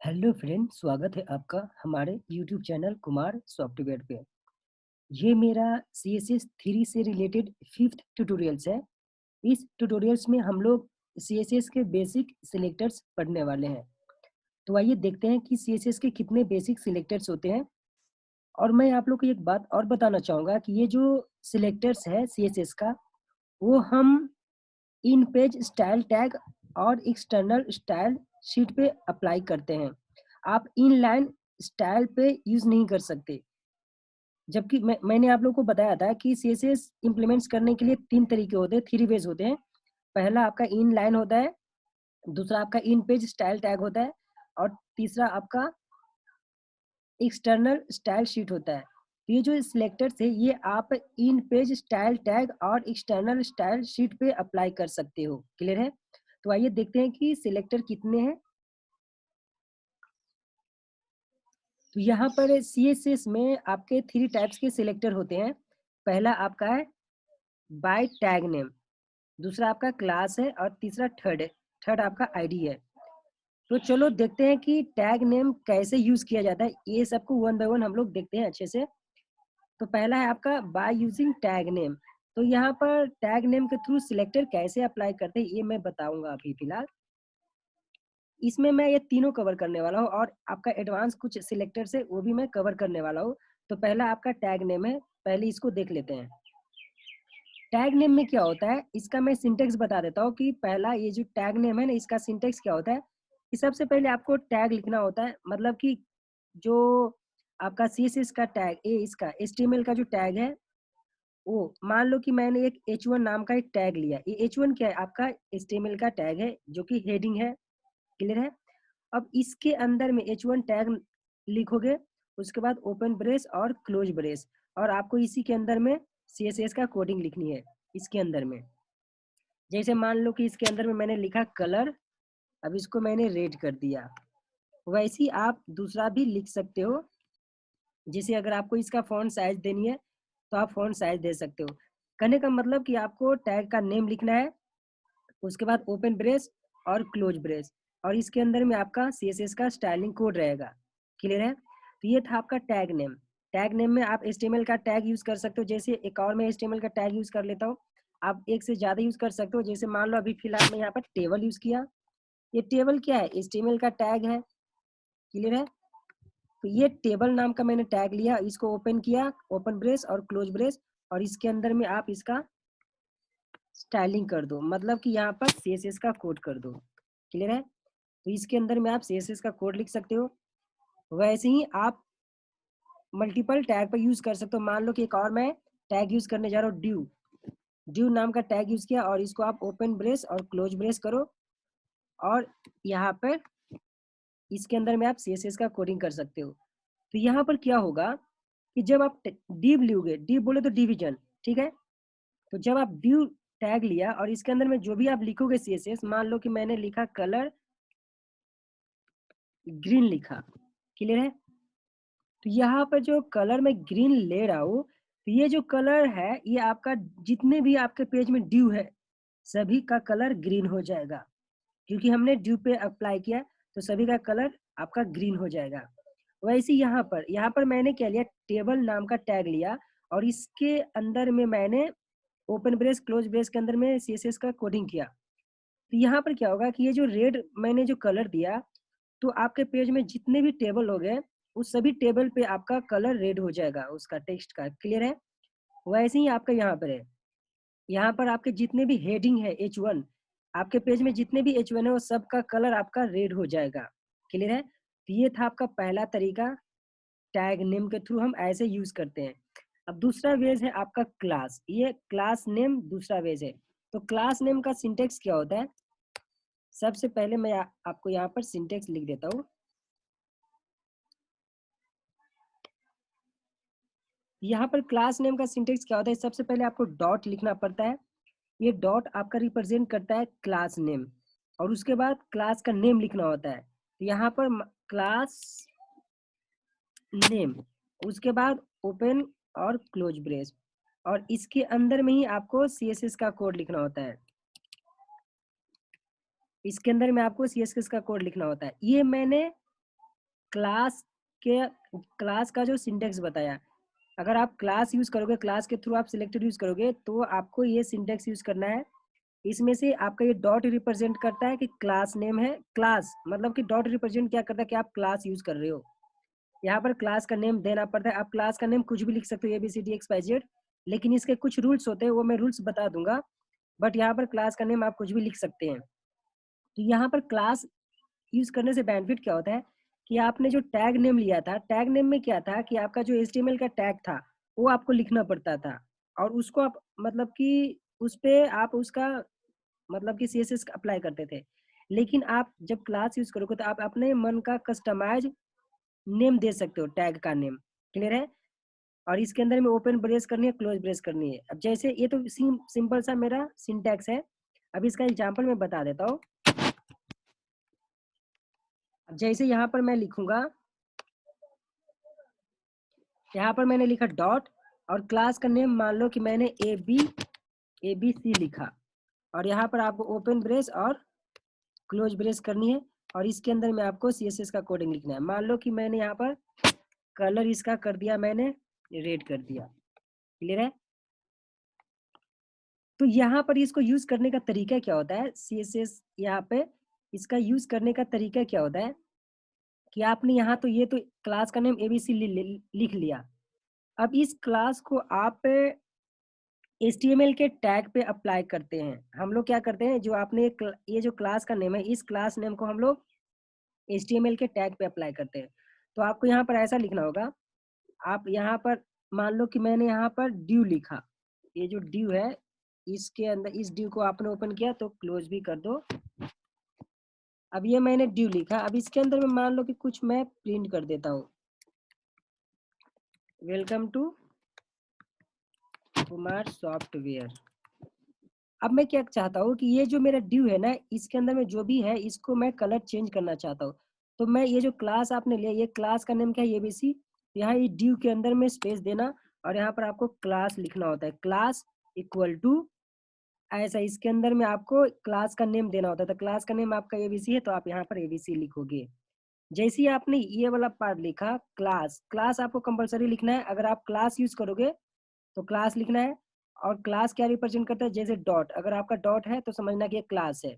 Hello friend, स्वागत है आपका हमारे यूट्यूब चैनल कुमार सॉफ्टवेयर पे। ये मेरा CSS 3 से रिलेटेड 5th ट्यूटोरियल्स है। इस ट्यूटोरियल्स में हम लोग CSS के बेसिक सिलेक्टर्स पढ़ने वाले हैं। तो आइए देखते हैं कि CSS के कितने बेसिक सिलेक्टर्स होते हैं। और मैं आप लोग को एक बात और बताना चाहूँगा कि ये जो सिलेक्टर्स है CSS का, वो हम इन पेज स्टाइल टैग और एक्सटर्नल स्टाइल शीट पे अप्लाई करते हैं। आप इनलाइन स्टाइल पे यूज नहीं कर सकते। जबकि मैंने आप लोग को बताया था कि CSS इम्प्लीमेंट्स करने के लिए 3 तरीके होते हैं, 3 वेज होते हैं। पहला आपका इनलाइन होता है, दूसरा आपका इन पेज स्टाइल टैग होता है और तीसरा आपका एक्सटर्नल स्टाइल शीट होता है। ये जो सिलेक्टर्स है ये आप इन पेज स्टाइल टैग और एक्सटर्नल स्टाइल शीट पे अप्लाई कर सकते हो। क्लियर है? तो आइए देखते हैं कि सिलेक्टर कितने हैं। तो यहाँ पर CSS में आपके 3 टाइप्स के सिलेक्टर होते हैं। पहला आपका है बाय टैग नेम, दूसरा आपका क्लास है और तीसरा थर्ड आपका आईडी है। तो चलो देखते हैं कि टैग नेम कैसे यूज किया जाता है। ये सबको वन बाय वन हम लोग देखते हैं अच्छे से। तो पहला है आपका बाय यूजिंग टैग नेम। तो यहाँ पर टैग नेम के थ्रू सिलेक्टर कैसे अप्लाई करते हैं ये मैं बताऊंगा अभी फिलहाल। इसमें मैं ये तीनों कवर करने वाला हूँ और आपका एडवांस कुछ सिलेक्टर्स है वो भी मैं कवर करने वाला हूँ। तो पहला आपका टैग नेम है, पहले इसको देख लेते हैं। टैग नेम में क्या होता है इसका मैं सिंटेक्स बता देता हूँ कि पहला ये जो टैग नेम है ना इसका सिंटेक्स क्या होता है कि सबसे पहले आपको टैग लिखना होता है। मतलब कि जो आपका CSS का टैग इसका HTML का जो टैग है वो मान लो कि मैंने एक H1 नाम का एक टैग लिया। ये H1 क्या है? आपका HTML का टैग है जो कि हेडिंग है। क्लियर है? अब इसके अंदर में H1 टैग लिखोगे, उसके बाद ओपन ब्रेस और क्लोज ब्रेस, और आपको इसी के अंदर में CSS का कोडिंग लिखनी है इसके अंदर में। जैसे मान लो कि इसके अंदर में मैंने लिखा कलर, अब इसको मैंने रेड कर दिया। वैसे ही आप दूसरा भी लिख सकते हो। जैसे अगर आपको इसका फॉन्ट साइज देनी है तो आप फॉन्ट साइज दे सकते हो। कहने का मतलब कि आपको टैग का नेम लिखना है, उसके बाद ओपन ब्रेस और क्लोज ब्रेस, और इसके अंदर में आपका CSS का स्टाइलिंग कोड रहेगा। क्लियर है? तो ये था आपका टैग नेम। टैग नेम में आप HTML का टैग यूज कर सकते हो। जैसे एक और मैं HTML का टैग यूज कर लेता हूँ, आप एक से ज्यादा यूज कर सकते हो। जैसे मान लो अभी फिलहाल मैं यहाँ पर टेबल यूज किया। ये टेबल क्या है? HTML का टैग है। क्लियर है? तो ये टेबल नाम का मैंने टैग लिया, इसको ओपन किया, ओपन ब्रेस और क्लोज ब्रेस, और इसके अंदर में आप इसका स्टाइलिंग कर दो, मतलब कि यहाँ पर CSS का कोड कर दो। क्लियर है? तो इसके अंदर में आप CSS का कोड लिख सकते हो। वैसे ही आप मल्टीपल टैग पर यूज कर सकते हो। मान लो कि एक और मैं टैग यूज करने जा रहा हूँ, ड्यू। ड्यू नाम का टैग यूज किया और इसको आप ओपन ब्रेस और क्लोज ब्रेस करो, और यहाँ पर इसके अंदर में आप CSS का कोडिंग कर सकते हो। तो यहाँ पर क्या होगा कि जब आप डिव लोगे, डिव बोले तो डिवीजन, ठीक है? तो जब आप डिव टैग लिया और इसके अंदर में जो भी आप लिखोगे CSS, मान लो कि मैंने लिखा कलर ग्रीन लिखा। क्लियर है? तो यहाँ पर जो कलर में ग्रीन ले रहा हूँ, तो ये जो कलर है ये आपका जितने भी आपके पेज में ड्यू है सभी का कलर ग्रीन हो जाएगा, क्योंकि हमने ड्यू पे अप्लाई किया, तो सभी का कलर आपका ग्रीन हो जाएगा। वैसे यहाँ पर मैंने क्या लिया, टेबल नाम का टैग लिया, और इसके अंदर में मैंने ओपन ब्रेस क्लोज ब्रेस के अंदर में CSS का कोडिंग किया। तो यहाँ पर क्या होगा कि ये जो रेड मैंने जो कलर दिया, तो आपके पेज में जितने भी टेबल हो गए उस सभी टेबल पे आपका कलर रेड हो जाएगा उसका टेक्स्ट का। क्लियर है? वैसे ही आपका यहाँ पर है, यहाँ पर आपके जितने भी हेडिंग है H1, आपके पेज में जितने भी H1 है वो सबका कलर आपका रेड हो जाएगा। क्लियर है? तो ये था आपका पहला तरीका, टैग नेम के थ्रू हम ऐसे यूज करते हैं। अब दूसरा वेज है आपका क्लास। ये क्लास नेम दूसरा वेज है। तो क्लास नेम का सिंटेक्स क्या होता है? सबसे पहले मैं आपको यहाँ पर सिंटेक्स लिख देता हूँ। यहाँ पर क्लास नेम का सिंटेक्स क्या होता है? सबसे पहले आपको डॉट लिखना पड़ता है। ये डॉट आपका रिप्रेजेंट करता है क्लास नेम, और उसके बाद क्लास का नेम लिखना होता है। तो यहाँ पर क्लास नेम, उसके बाद ओपन और क्लोज ब्रेस, और इसके अंदर में ही आपको CSS का कोड लिखना होता है। इसके अंदर में आपको CSS का कोड लिखना होता है। ये मैंने क्लास के क्लास का जो सिंटेक्स बताया, अगर आप क्लास यूज करोगे, क्लास के थ्रू आप सिलेक्टेड यूज करोगे, तो आपको ये सिंटेक्स यूज करना है। इसमें से आपका ये डॉट रिप्रेजेंट करता है कि क्लास नेम है। क्लास मतलब कि डॉट रिप्रेजेंट क्या करता है कि आप क्लास यूज कर रहे हो। यहाँ पर क्लास का नेम देना पड़ता है। आप क्लास का नेम कुछ भी लिख सकते हो, ABCD XYZ, लेकिन इसके कुछ रूल्स होते हैं, वो मैं रूल्स बता दूंगा। बट यहाँ पर क्लास का नेम आप कुछ भी लिख सकते हैं। तो यहाँ पर क्लास यूज करने से बेनिफिट क्या होता है कि आपने जो टैग नेम लिया था, टैग नेम में क्या था कि आपका जो HTML का टैग था वो आपको लिखना पड़ता था, और उसको आप मतलब कि उस पे आप उसका मतलब कि CSS अप्लाई करते थे। लेकिन आप जब क्लास यूज करोगे तो आप अपने मन का कस्टमाइज नेम दे सकते हो, टैग का नेम। क्लियर है? और इसके अंदर में ओपन ब्रेस करनी है, क्लोज ब्रेस करनी है। अब जैसे ये तो सिंपल सा मेरा सिंटैक्स है। अब इसका एग्जांपल मैं बता देता हूँ। अब जैसे यहाँ पर मैं लिखूंगा, यहाँ पर मैंने लिखा डॉट, और क्लास का नेम मान लो कि मैंने ABC लिखा, और यहाँ पर आपको ओपन ब्रेस और क्लोज ब्रेस करनी है, और इसके अंदर में आपको CSS का कोडिंग लिखना है। मान लो कि मैंने यहाँ पर कलर इसका कर दिया, मैंने रेड कर दिया। क्लियर है? तो यहाँ पर इसको यूज करने का तरीका क्या होता है, CSS यहाँ पे इसका यूज करने का तरीका क्या होता है कि आपने यहाँ तो ये तो क्लास का नेम ABC लिख लिया। अब इस क्लास को आप HTML के टैग पे अप्लाई करते हैं। हम लोग क्या करते हैं, जो आपने ये जो क्लास का नेम है, इस क्लास नेम को हम लोग HTML के टैग पे अप्लाई करते हैं। तो आपको यहाँ पर ऐसा लिखना होगा। आप यहाँ पर मान लो कि मैंने यहाँ पर ड्यू लिखा, ये जो ड्यू है इसके अंदर, इस ड्यू को आपने ओपन किया तो क्लोज भी कर दो। अब ये मैंने ड्यू लिखा, अब इसके अंदर में मान लो कि कुछ मैं प्रिंट कर देता हूँ, वेलकम टू कुमार सॉफ्टवेयर। अब मैं क्या चाहता हूँ कि ये जो मेरा ड्यू है ना, इसके अंदर में जो भी है इसको मैं कलर चेंज करना चाहता हूँ। तो मैं ये जो क्लास आपने लिया, ये क्लास का नेम क्या है, ABC। यहाँ ये ड्यू के अंदर में स्पेस देना, और यहाँ पर आपको क्लास लिखना होता है, क्लास इक्वल टू ऐसा। इसके अंदर में आपको क्लास का नेम देना होता है। तो क्लास का नेम आपका ABC है, तो आप यहाँ पर ABC लिखोगे। जैसे ही आपने ये वाला पार्ट लिखा, क्लास, क्लास आपको कंपलसरी लिखना है। अगर आप क्लास यूज करोगे तो क्लास लिखना है। और क्लास क्या रिप्रेजेंट करता है, जैसे डॉट, अगर आपका डॉट है तो समझना कि ये क्लास है।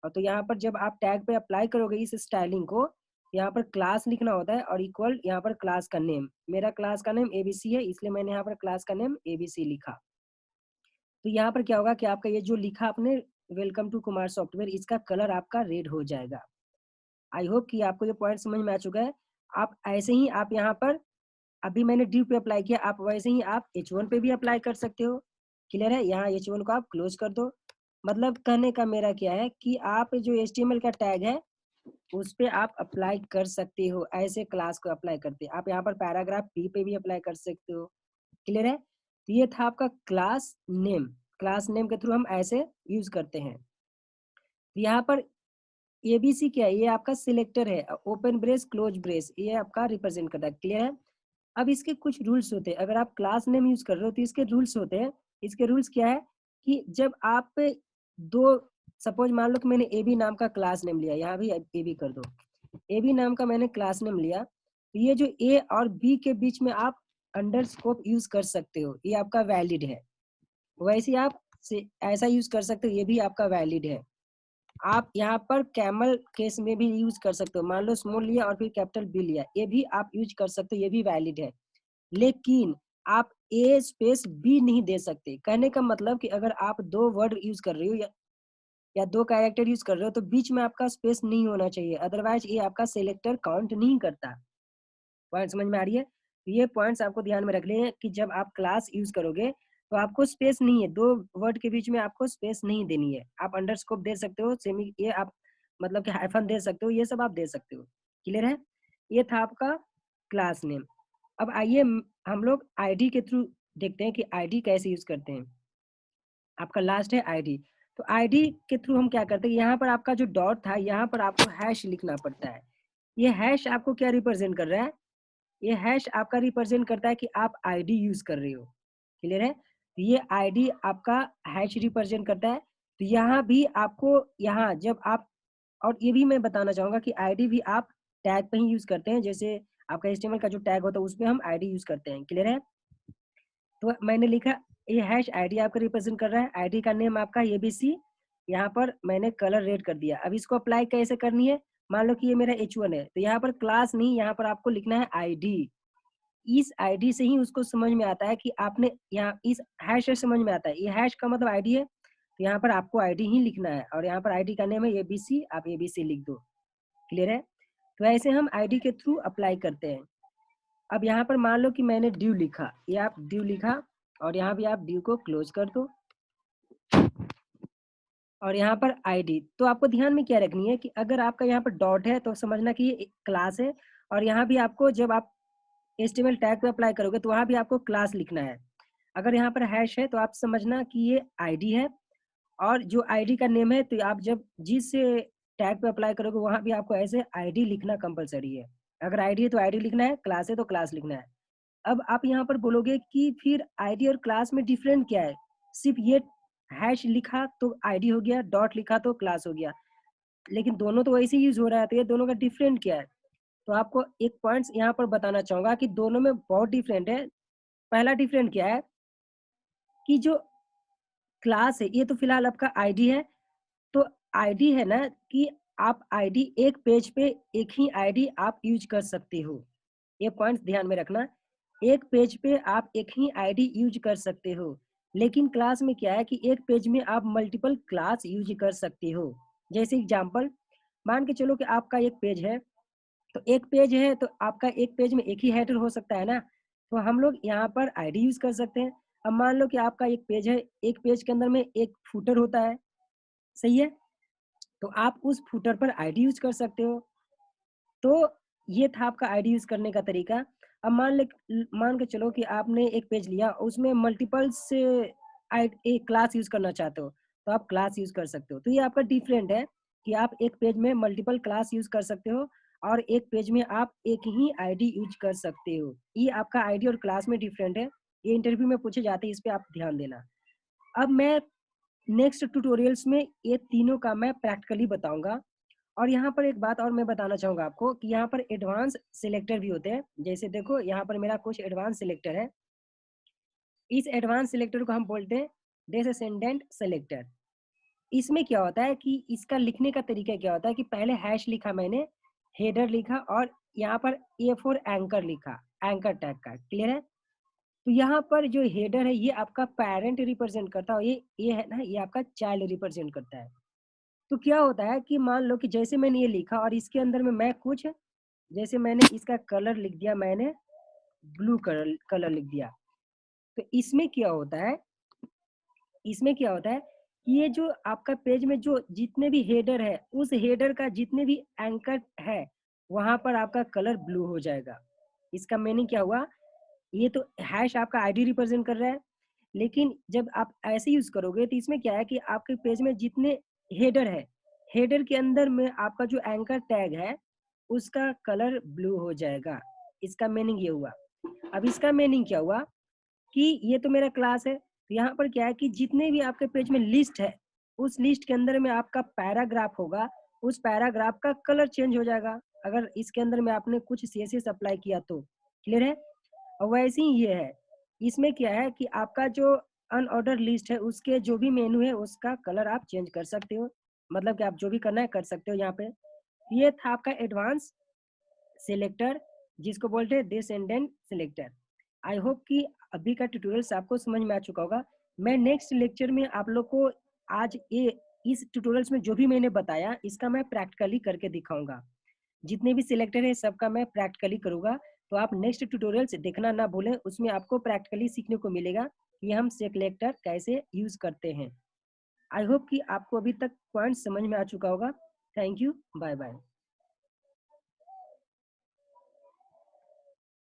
और तो यहाँ पर जब आप टैग पे अप्लाई करोगे इस स्टाइलिंग को, यहाँ पर क्लास लिखना होता है, और इक्वल यहाँ पर क्लास का नेम, मेरा क्लास का नेम ABC है, इसलिए मैंने यहाँ पर क्लास का नेम ABC लिखा। तो यहाँ पर क्या होगा कि आपका ये जो लिखा आपने वेलकम टू कुमार सॉफ्टवेयर, इसका कलर आपका रेड हो जाएगा। आई होप कि आपको ये पॉइंट समझ में आ चुका है। आप ऐसे ही आप यहाँ पर, अभी मैंने ड्यू पे अप्लाई किया, आप वैसे ही आप H1 पे भी अप्लाई कर सकते हो। क्लियर है? यहाँ H1 को आप क्लोज कर दो। मतलब कहने का मेरा क्या है कि आप जो HTML का टैग है उस पे आप अप्लाई कर सकते हो, ऐसे क्लास को अप्लाई करते हैं आप। यहाँ पर पैराग्राफ P पे भी अप्लाई कर सकते हो। क्लियर है? तो ये था आपका क्लास नेम। क्लास नेम के थ्रू हम ऐसे यूज करते हैं। तो यहाँ पर ABC क्या है, ये आपका सिलेक्टर है, ओपन ब्रेस क्लोज ब्रेस, ये आपका रिप्रेजेंट करता है। क्लियर है? अब इसके कुछ रूल्स होते हैं। अगर आप क्लास नेम यूज कर रहे हो तो इसके रूल्स होते हैं। इसके रूल्स क्या है कि जब आप दो, सपोज मान लो कि मैंने AB नाम का क्लास नेम लिया, यहाँ भी AB कर दो, AB नाम का मैंने क्लास नेम लिया, तो ये जो A और B के बीच में आप अंडरस्कोप यूज कर सकते हो, ये आपका वैलिड है। वैसे ही आप ऐसा यूज कर सकते हो, ये भी आपका वैलिड है। आप यहाँ पर कैमल केस में भी यूज कर सकते हो, मान लो स्मॉल लिया और फिर कैपिटल B लिया, ये भी आप यूज कर सकते हो, ये भी वैलिड है। लेकिन आप A स्पेस B नहीं दे सकते। कहने का मतलब कि अगर आप दो वर्ड यूज कर रहे हो या दो कैरेक्टर यूज कर रहे हो तो बीच में आपका स्पेस नहीं होना चाहिए, अदरवाइज ये आपका सिलेक्टर काउंट नहीं करता। पॉइंट समझ में आ रही है? तो ये पॉइंट्स आपको ध्यान में रखने हैं कि जब आप क्लास यूज करोगे तो आपको स्पेस नहीं है, दो वर्ड के बीच में आपको स्पेस नहीं देनी है। आप अंडरस्कोप दे सकते हो, सेमी ये आप मतलब कि हाइफन दे सकते हो, ये सब आप दे सकते हो। क्लियर है? ये था आपका क्लास नेम। अब आइए हम लोग आईडी के थ्रू देखते हैं कि आईडी कैसे यूज करते हैं। आपका लास्ट है आईडी। तो आईडी के थ्रू हम क्या करते हैं, यहाँ पर आपका जो डॉट था यहाँ पर आपको हैश लिखना पड़ता है। ये हैश आपको क्या रिप्रेजेंट कर रहा है, ये हैश आपका रिप्रेजेंट करता है कि आप आईडी यूज कर रहे हो। क्लियर है? तो ये आईडी आपका हैश रिप्रेजेंट करता है। तो यहाँ भी आपको, यहाँ जब आप, और ये भी मैं बताना चाहूंगा कि आईडी भी आप टैग पे ही यूज करते हैं, जैसे आपका HTML का जो टैग होता है उसमें हम आईडी यूज करते हैं। क्लियर है? तो मैंने लिखा ये हैश आईडी आपका रिप्रेजेंट कर रहा है, आईडी का नेम आपका ABC, यहाँ पर मैंने कलर रेड कर दिया। अब इसको अप्लाई कैसे करनी है, मान लो कि ये मेरा H1 है, तो यहाँ पर क्लास नहीं, यहाँ पर आपको लिखना है आईडी। इस आईडी से ही उसको समझ में आता है कि आपने यहाँ इस हैश से समझ में आता है, ये हैश का मतलब आईडी है, तो यहाँ पर आपको आईडी ही लिखना है, और यहाँ पर आईडी का नेम है ABC, आप ABC लिख दो। क्लियर है? तो ऐसे हम आईडी के थ्रू अप्लाई करते हैं। अब यहाँ पर मान लो कि मैंने ड्यू लिखा, ये आप ड्यू लिखा, और यहाँ भी आप ड्यू को क्लोज कर दो, और यहाँ पर आईडी। तो आपको ध्यान में क्या रखनी है कि अगर आपका यहाँ पर डॉट है तो समझना कि ये क्लास है, और यहाँ भी आपको जब आप HTML टैग पे अप्लाई करोगे तो वहाँ भी आपको क्लास लिखना है। अगर यहाँ पर हैश है तो आप समझना कि ये आईडी है, और जो आईडी का नेम है तो आप जब जिस टैग पे अप्लाई करोगे वहाँ भी आपको ऐसे आईडी लिखना कंपलसरी है। अगर आईडी है तो आईडी लिखना है, क्लास है तो क्लास लिखना है। अब आप यहाँ पर बोलोगे कि फिर आईडी और क्लास में डिफरेंट क्या है, सिर्फ ये हैश लिखा तो आईडी हो गया, डॉट लिखा तो क्लास हो गया, लेकिन दोनों तो वैसे यूज हो रहा है, तो ये दोनों का डिफरेंट क्या है? तो आपको एक पॉइंट्स यहाँ पर बताना चाहूंगा कि दोनों में बहुत डिफरेंट है। पहला डिफरेंट क्या है कि जो क्लास है ये तो फिलहाल आपका आईडी है, तो आईडी है ना कि आप आईडी एक पेज पे एक ही आईडी आप यूज कर सकते हो, ये पॉइंट ध्यान में रखना। एक पेज पे आप एक ही आईडी यूज कर सकते हो, लेकिन क्लास में क्या है कि एक पेज में आप मल्टीपल क्लास यूज कर सकते हो। जैसे एग्जांपल मान के चलो कि आपका एक पेज है, तो एक पेज है तो आपका एक पेज में एक ही हेडर हो सकता है ना, तो हम लोग यहाँ पर आईडी यूज कर सकते हैं। अब मान लो कि आपका एक पेज है, एक पेज के अंदर में एक फुटर होता है, सही है, तो आप उस फुटर पर आईडी यूज कर सकते हो। तो ये था आपका आईडी यूज करने का तरीका। अब मान के चलो कि आपने एक पेज लिया, उसमें मल्टीपल से एक क्लास यूज करना चाहते हो, तो आप क्लास यूज कर सकते हो। तो ये आपका डिफरेंट है कि आप एक पेज में मल्टीपल क्लास यूज कर सकते हो, और एक पेज में आप एक ही आईडी यूज कर सकते हो। ये आपका आईडी और क्लास में डिफरेंट है, ये इंटरव्यू में पूछे जाते हैं, इस पे आप ध्यान देना। अब मैं नेक्स्ट ट्यूटोरियल्स में ये तीनों का मैं प्रैक्टिकली बताऊंगा। और यहाँ पर एक बात और मैं बताना चाहूंगा आपको कि यहाँ पर एडवांस सिलेक्टर भी होते हैं। जैसे देखो यहाँ पर मेरा कुछ एडवांस सिलेक्टर है, इस एडवांस सिलेक्टर को हम बोलते हैं डिसेंडेंट सिलेक्टर। इसमें क्या होता है कि इसका लिखने का तरीका क्या होता है कि पहले हैश लिखा मैंने, हेडर लिखा, और यहाँ पर ए फॉर एंकर लिखा, एंकर टैग का। क्लियर है? तो यहाँ पर जो हेडर है ये आपका पेरेंट रिप्रेजेंट करता है, ये है ना, ये आपका चाइल्ड रिप्रेजेंट करता है। तो क्या होता है कि मान लो कि जैसे मैंने ये लिखा और इसके अंदर में मैं कुछ, जैसे मैंने इसका कलर लिख दिया, मैंने ब्लू कलर कलर लिख दिया, तो इसमें क्या होता है, इसमें क्या होता है कि ये जो आपका पेज में जो जितने भी हेडर है, उस हेडर का जितने भी एंकर है वहां पर आपका कलर ब्लू हो जाएगा। इसका मीनिंग क्या हुआ, ये तो हैश आपका आईडी रिप्रेजेंट कर रहा है, लेकिन जब आप ऐसे यूज करोगे तो इसमें क्या है कि आपके पेज में जितने हेडर है, हेडर के अंदर में आपका जो एंकर टैग है उसका कलर ब्लू हो जाएगा। इसका मीनिंग ये हुआ। अब इसका मीनिंग क्या हुआ कि ये तो मेरा क्लास है, तो यहाँ पर क्या है कि जितने भी आपके पेज में लिस्ट है, उस लिस्ट के अंदर में आपका पैराग्राफ होगा, उस पैराग्राफ का कलर चेंज हो जाएगा अगर इसके अंदर में आपने कुछ CSS अप्लाई किया तो। क्लियर है? और वैसे ही ये है, इसमें क्या है कि आपका जो अनऑर्डर लिस्ट है उसके जो भी मेनू है उसका कलर आप चेंज कर सकते हो, मतलब कि आप जो भी करना है कर सकते हो यहाँ पे। ये था आपका एडवांस सिलेक्टर, जिसको बोलते हैं डिसेंडेंट सिलेक्टर। आई होप कि अभी का ट्यूटोरियल्स आपको समझ में आ चुका होगा। मैं नेक्स्ट लेक्चर में आप लोग को आज ये इस ट्यूटोरियल्स में जो भी मैंने बताया इसका मैं प्रैक्टिकली करके दिखाऊंगा। जितने भी सिलेक्टर है सबका मैं प्रैक्टिकली करूंगा, तो आप नेक्स्ट ट्यूटोरियल्स देखना ना भूलें, उसमें आपको प्रैक्टिकली सीखने को मिलेगा कि हम सिलेक्टर कैसे यूज करते हैं। आई होप कि आपको अभी तक पॉइंट समझ में आ चुका होगा। Thank you, bye bye.